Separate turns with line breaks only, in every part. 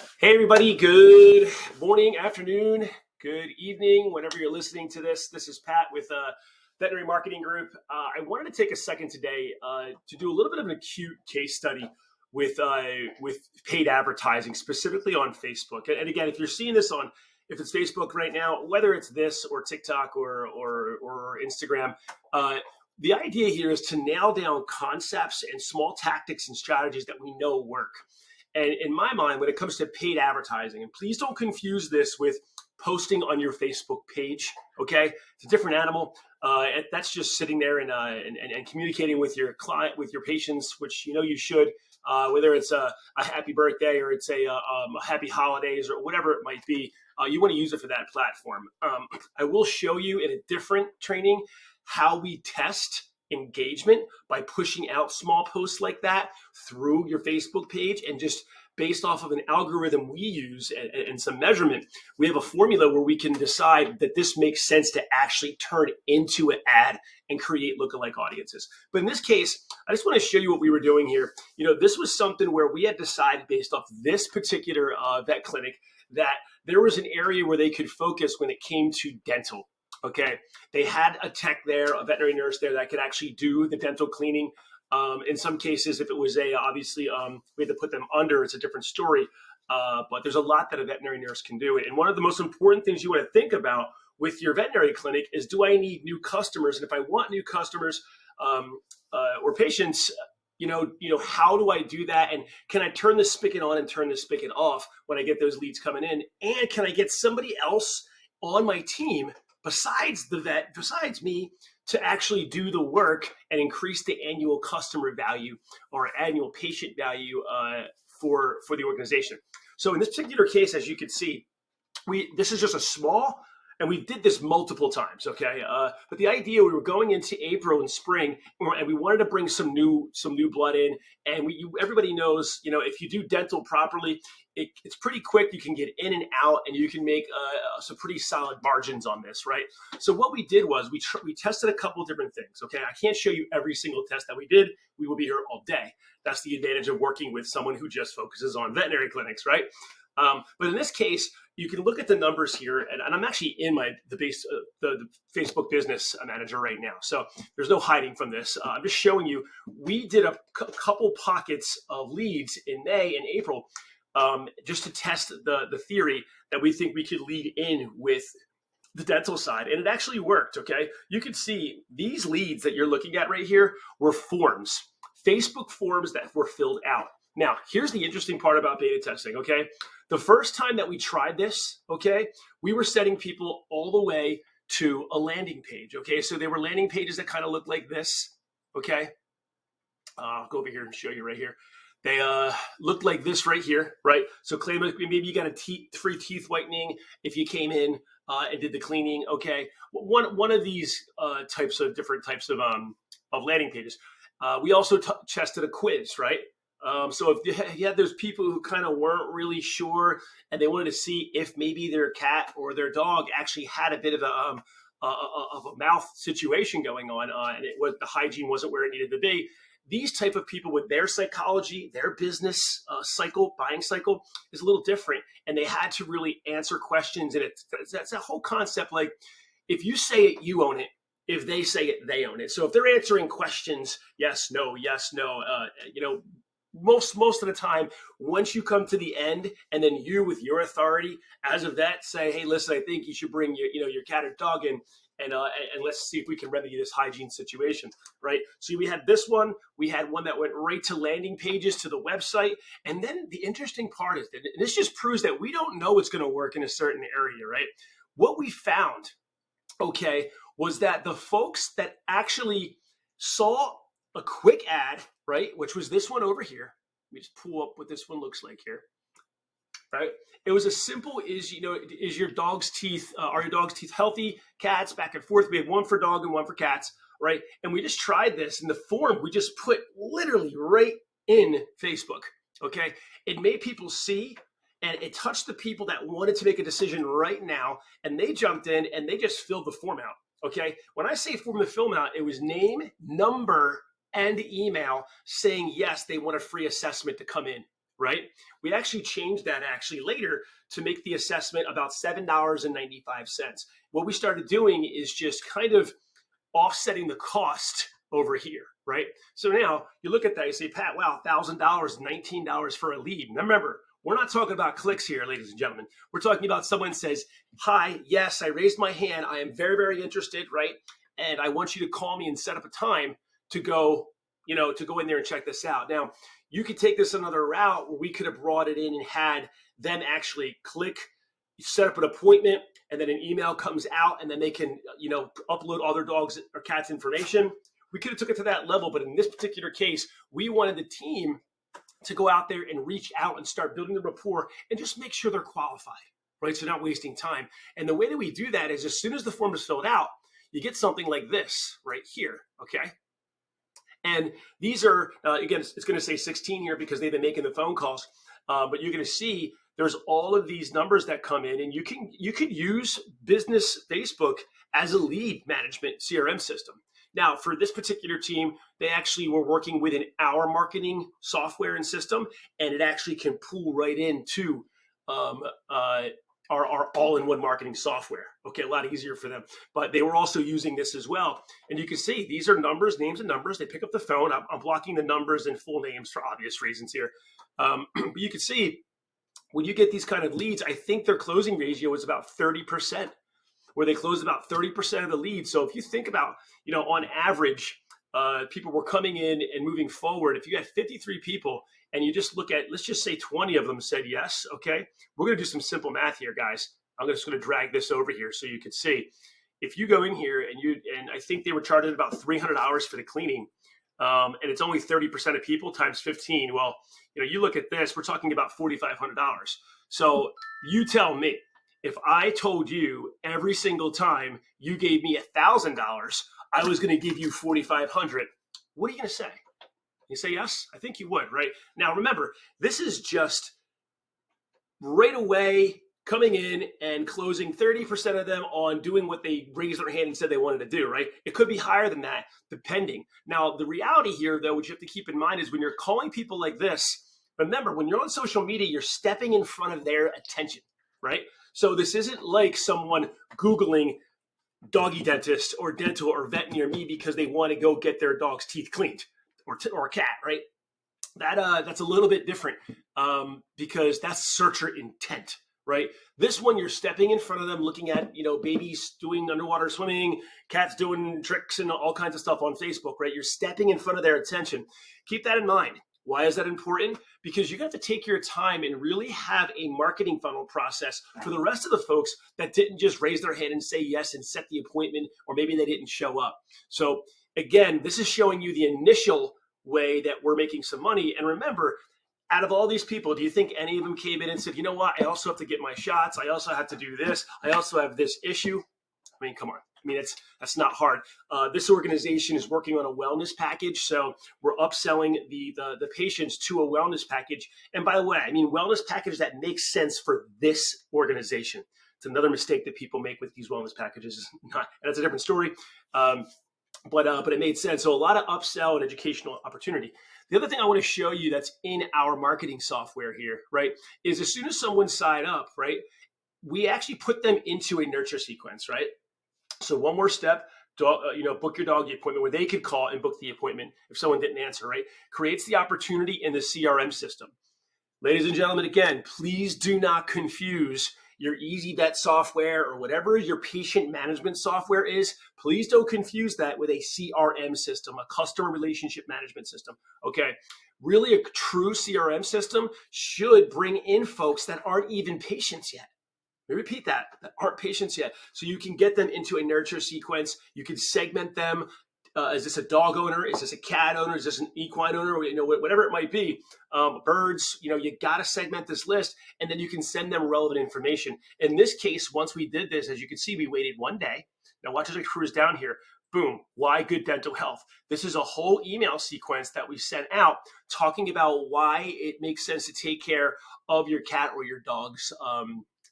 Hey, everybody. Good morning, afternoon, good evening, whenever you're listening to this. This is Pat with Veterinary Marketing Group. I wanted to take a second today to do a little bit of an acute case study with paid advertising, specifically on Facebook. And again, if you're seeing this if it's Facebook right now, whether it's this or TikTok or Instagram, the idea here is to nail down concepts and small tactics and strategies that we know work. And in my mind, when it comes to paid advertising, and please don't confuse this with posting on your Facebook page, okay? It's a different animal. That's just sitting there and communicating with your client, with your patients, which you should, whether it's a happy birthday or it's a happy holidays or whatever it might be. You want to use it for that platform. I will show you in a different training how we test engagement by pushing out small posts like that through your Facebook page, and just based off of an algorithm we use and some measurement, we have a formula where we can decide that this makes sense to actually turn into an ad and create lookalike audiences. But in this case, I just want to show you what we were doing here. This was something where we had decided based off this particular vet clinic that there was an area where they could focus when it came to dental. Okay, they had a tech there, a veterinary nurse there that could actually do the dental cleaning. In some cases, if it was obviously we had to put them under, it's a different story. But there's a lot that a veterinary nurse can do. And one of the most important things you want to think about with your veterinary clinic is, do I need new customers? And if I want new customers or patients, how do I do that? And can I turn the spigot on and turn the spigot off when I get those leads coming in? And can I get somebody else on my team besides the vet, besides me, to actually do the work and increase the annual customer value or annual patient value for the organization? So in this particular case, as you can see, this is just a small, and we did this multiple times, okay? But the idea, we were going into April and spring, and we wanted to bring some new blood in. And everybody knows, if you do dental properly, it's pretty quick. You can get in and out, and you can make some pretty solid margins on this, right? So what we did was we tested a couple of different things, okay? I can't show you every single test that we did. We will be here all day. That's the advantage of working with someone who just focuses on veterinary clinics, right? But in this case, you can look at the numbers here, and I'm actually in the Facebook Business Manager right now, so there's no hiding from this. I'm just showing you, we did a couple pockets of leads in May and April, just to test the theory that we think we could lead in with the dental side, and it actually worked, okay? You can see these leads that you're looking at right here were forms, Facebook forms that were filled out. Now, here's the interesting part about beta testing, okay? The first time that we tried this, okay, we were sending people all the way to a landing page, okay? So they were landing pages that kind of looked like this, okay? I'll go over here and show you right here. They looked like this right here, right? So claim maybe you got a free teeth whitening if you came in and did the cleaning, okay? One of these different types of landing pages. We also tested a quiz, right? So if you had those people who kind of weren't really sure and they wanted to see if maybe their cat or their dog actually had a bit of a mouth situation going on, and the hygiene wasn't where it needed to be. These type of people, with their psychology, their business buying cycle is a little different, and they had to really answer questions. And that's a whole concept. Like, if you say it, you own it. If they say it, they own it. So if they're answering questions, yes, no, most of the time, once you come to the end, and then you, with your authority as a vet, say, hey, listen, I think you should bring your cat or dog in, and let's see if we can remedy this hygiene situation, right? So we had this one. We had one that went right to landing pages to the website. And then the interesting part is that this just proves that we don't know what's going to work in a certain area, right? What we found, okay, was that the folks that actually saw a quick ad, right, which was this one over here. Let me just pull up what this one looks like here, right? It was as simple as, is your dog's teeth, are your dog's teeth healthy? Cats, back and forth. We had one for dog and one for cats, right? And we just tried this, and the form we just put literally right in Facebook, okay? It made people see, and it touched the people that wanted to make a decision right now, and they jumped in and they just filled the form out, okay? When I say form the film out, it was name, number, and email saying, yes, they want a free assessment to come in. right? We actually changed that later to make the assessment about $7.95. What we started doing is just kind of offsetting the cost over here, right? So now you look at that, you say, Pat, wow, $1,000, $19 for a lead. Now remember, we're not talking about clicks here, ladies and gentlemen. We're talking about someone says, hi, yes, I raised my hand. I am very, very interested, right? And I want you to call me and set up a time to go, to go in there and check this out. Now, you could take this another route where we could have brought it in and had them actually click, set up an appointment, and then an email comes out, and then they can, upload all their dogs or cats' information. We could have took it to that level, but in this particular case, we wanted the team to go out there and reach out and start building the rapport and just make sure they're qualified, right? So not wasting time. And the way that we do that is as soon as the form is filled out, you get something like this right here, okay? And these are, again, it's going to say 16 here because they've been making the phone calls, but you're going to see there's all of these numbers that come in, and you could use Business Facebook as a lead management CRM system. Now, for this particular team, they actually were working within our marketing software and system, and it actually can pull right into our all-in-one marketing software. Okay, a lot easier for them. But they were also using this as well. And you can see these are numbers, names and numbers. They pick up the phone. I'm blocking the numbers and full names for obvious reasons here. But you can see when you get these kind of leads, I think their closing ratio is about 30%, where they close about 30% of the leads. So if you think about, on average, people were coming in and moving forward. If you had 53 people and you just look at, let's just say 20 of them said yes, okay? We're going to do some simple math here, guys. I'm just going to drag this over here so you can see. If you go in here and I think they were charging about $300 for the cleaning, and it's only 30% of people times 15. Well, you look at this, we're talking about $4,500. So you tell me, if I told you every single time you gave me $1,000, I was going to give you $4,500, what are you going to say? You say yes? I think you would, right? Now, remember, this is just right away coming in and closing 30% of them on doing what they raised their hand and said they wanted to do, right? It could be higher than that, depending. Now, the reality here, though, which you have to keep in mind is when you're calling people like this, remember, when you're on social media, you're stepping in front of their attention, right? So this isn't like someone Googling doggy dentist or dental or vet near me because they want to go get their dog's teeth cleaned or a cat, right? That's a little bit different because that's searcher intent, right? This one, you're stepping in front of them, looking at, babies doing underwater swimming, cats doing tricks and all kinds of stuff on Facebook, right? You're stepping in front of their attention. Keep that in mind. Why is that important? Because you got to take your time and really have a marketing funnel process for the rest of the folks that didn't just raise their hand and say yes and set the appointment, or maybe they didn't show up. So again, this is showing you the initial way that we're making some money. And remember, out of all these people, do you think any of them came in and said, you know what, I also have to get my shots. I also have to do this. I also have this issue. I mean, come on. I mean, that's not hard. This organization is working on a wellness package, so we're upselling the patients to a wellness package. And by the way, I mean wellness package that makes sense for this organization. It's another mistake that people make with these wellness packages. And that's a different story, but it made sense. So a lot of upsell and educational opportunity. The other thing I want to show you that's in our marketing software here, right, is as soon as someone signed up, right, we actually put them into a nurture sequence, right? So one more step, book your dog the appointment where they could call and book the appointment if someone didn't answer, right? Creates the opportunity in the CRM system. Ladies and gentlemen, again, please do not confuse your EasyVet software or whatever your patient management software is. Please don't confuse that with a CRM system, a customer relationship management system, okay? Really, a true CRM system should bring in folks that aren't even patients yet. Let me repeat that aren't patients yet. So you can get them into a nurture sequence. You can segment them. Is this a dog owner? Is this a cat owner? Is this an equine owner? Whatever it might be. Birds, you got to segment this list, and then you can send them relevant information. In this case, once we did this, as you can see, we waited one day. Now watch as I cruise down here. Boom, why good dental health? This is a whole email sequence that we sent out talking about why it makes sense to take care of your cat or your dog's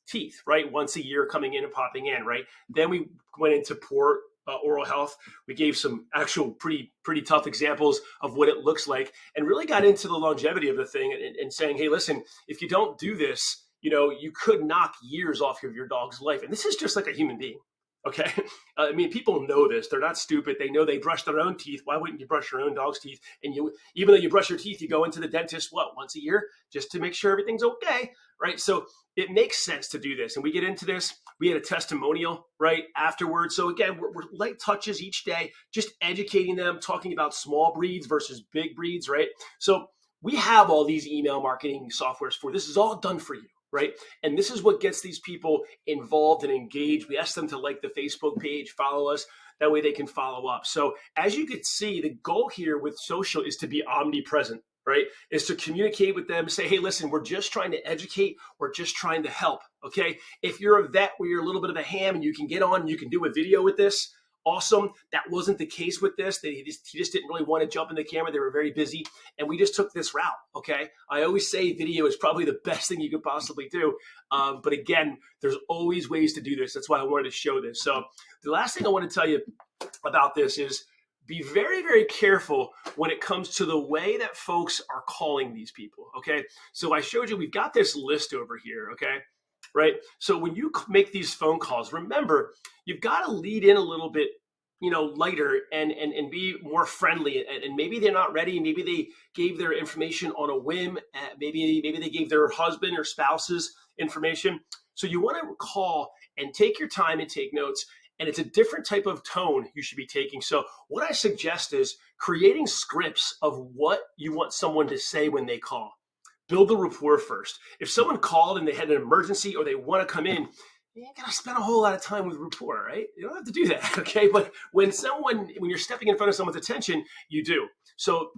teeth, right? Once a year coming in and popping in, right? Then we went into poor oral health. We gave some actual pretty tough examples of what it looks like, and really got into the longevity of the thing, and saying, hey, listen, if you don't do this, you could knock years off of your dog's life. And this is just like a human being. Okay. I mean, people know this. They're not stupid. They know they brush their own teeth. Why wouldn't you brush your own dog's teeth? And even though you brush your teeth, you go into the dentist, once a year, just to make sure everything's okay. Right. So it makes sense to do this. And we get into this. We had a testimonial right afterwards. So again, we're light touches each day, just educating them, talking about small breeds versus big breeds. Right. So we have all these email marketing softwares for this is all done for you. Right. And this is what gets these people involved and engaged. We ask them to like the Facebook page, follow us. That way they can follow up. So as you can see, the goal here with social is to be omnipresent, right? Is to communicate with them, say, hey, listen, we're just trying to educate. We're just trying to help. Okay. If you're a vet where you're a little bit of a ham and you can get on, you can do a video with this. Awesome. That wasn't the case with this. He just didn't really want to jump in the camera. They were very busy. And we just took this route. Okay. I always say video is probably the best thing you could possibly do. But again, there's always ways to do this. That's why I wanted to show this. So the last thing I want to tell you about this is be very, very careful when it comes to the way that folks are calling these people. Okay. So I showed you, we've got this list over here. Okay. Right. So when you make these phone calls, remember, you've got to lead in a little bit, lighter and be more friendly. And maybe they're not ready. Maybe they gave their information on a whim. Maybe they gave their husband or spouse's information. So you want to call and take your time and take notes. And it's a different type of tone you should be taking. So what I suggest is creating scripts of what you want someone to say when they call. Build the rapport first. If someone called and they had an emergency or they want to come in, you ain't got to spend a whole lot of time with rapport, right? You don't have to do that, okay? But when you're stepping in front of someone's attention, you do. So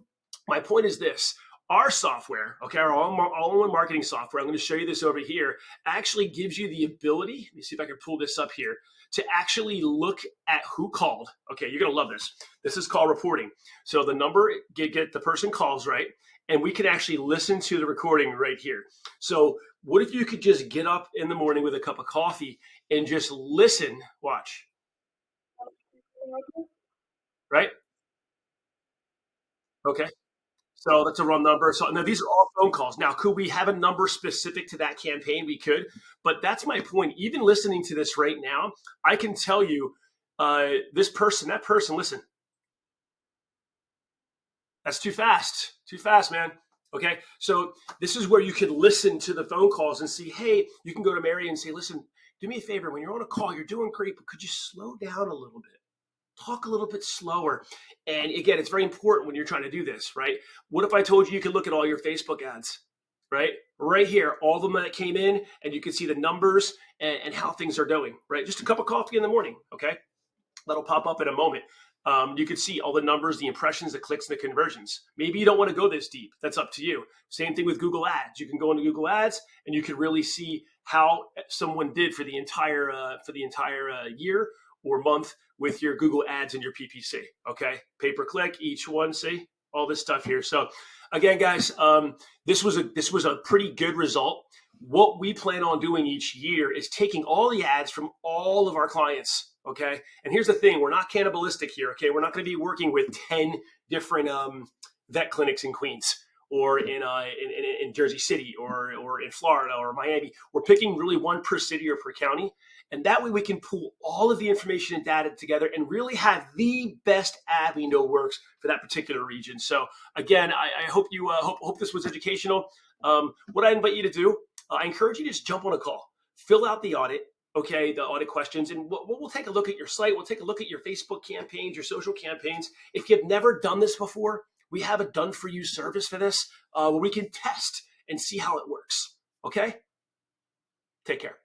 my point is this. Our software, okay, our all-in-one marketing software, I'm going to show you this over here, actually gives you the ability, let me see if I can pull this up here, to actually look at who called. Okay, you're going to love this. This is called reporting. So the number, get the person calls, right? And we can actually listen to the recording right here. So what if you could just get up in the morning with a cup of coffee and just listen, watch, right? Okay. So that's a wrong number. So now these are all phone calls. Now, could we have a number specific to that campaign? We could, but that's my point. Even listening to this right now, I can tell you that person, listen, that's too fast, man. Okay. So this is where you could listen to the phone calls and see, hey, you can go to Mary and say, listen, do me a favor. When you're on a call, you're doing great, but could you slow down a little bit? Talk a little bit slower. And again, it's very important when you're trying to do this, right? What if I told you could look at all your Facebook ads, right? Right here, all of them that came in, and you can see the numbers and how things are going, right? Just a cup of coffee in the morning, okay? That'll pop up in a moment. You can see all the numbers, the impressions, the clicks, and the conversions. Maybe you don't want to go this deep. That's up to you. Same thing with Google Ads. You can go into Google Ads and you can really see how someone did for the entire year or month with your Google Ads and your PPC. Okay, pay per click, each one. See all this stuff here. So again, guys, this was a pretty good result. What we plan on doing each year is taking all the ads from all of our clients. Okay. And here's the thing. We're not cannibalistic here. Okay. We're not going to be working with 10 different vet clinics in Queens or in Jersey City or in Florida or Miami. We're picking really one per city or per county. And that way we can pull all of the information and data together and really have the best ad we know works for that particular region. So again, I hope you hope this was educational. What I invite you to do, I encourage you to just jump on a call, fill out the audit. Okay, the audit questions, and we'll take a look at your site. We'll take a look at your Facebook campaigns, your social campaigns. If you've never done this before, we have a done-for-you service for this where we can test and see how it works. Okay? Take care.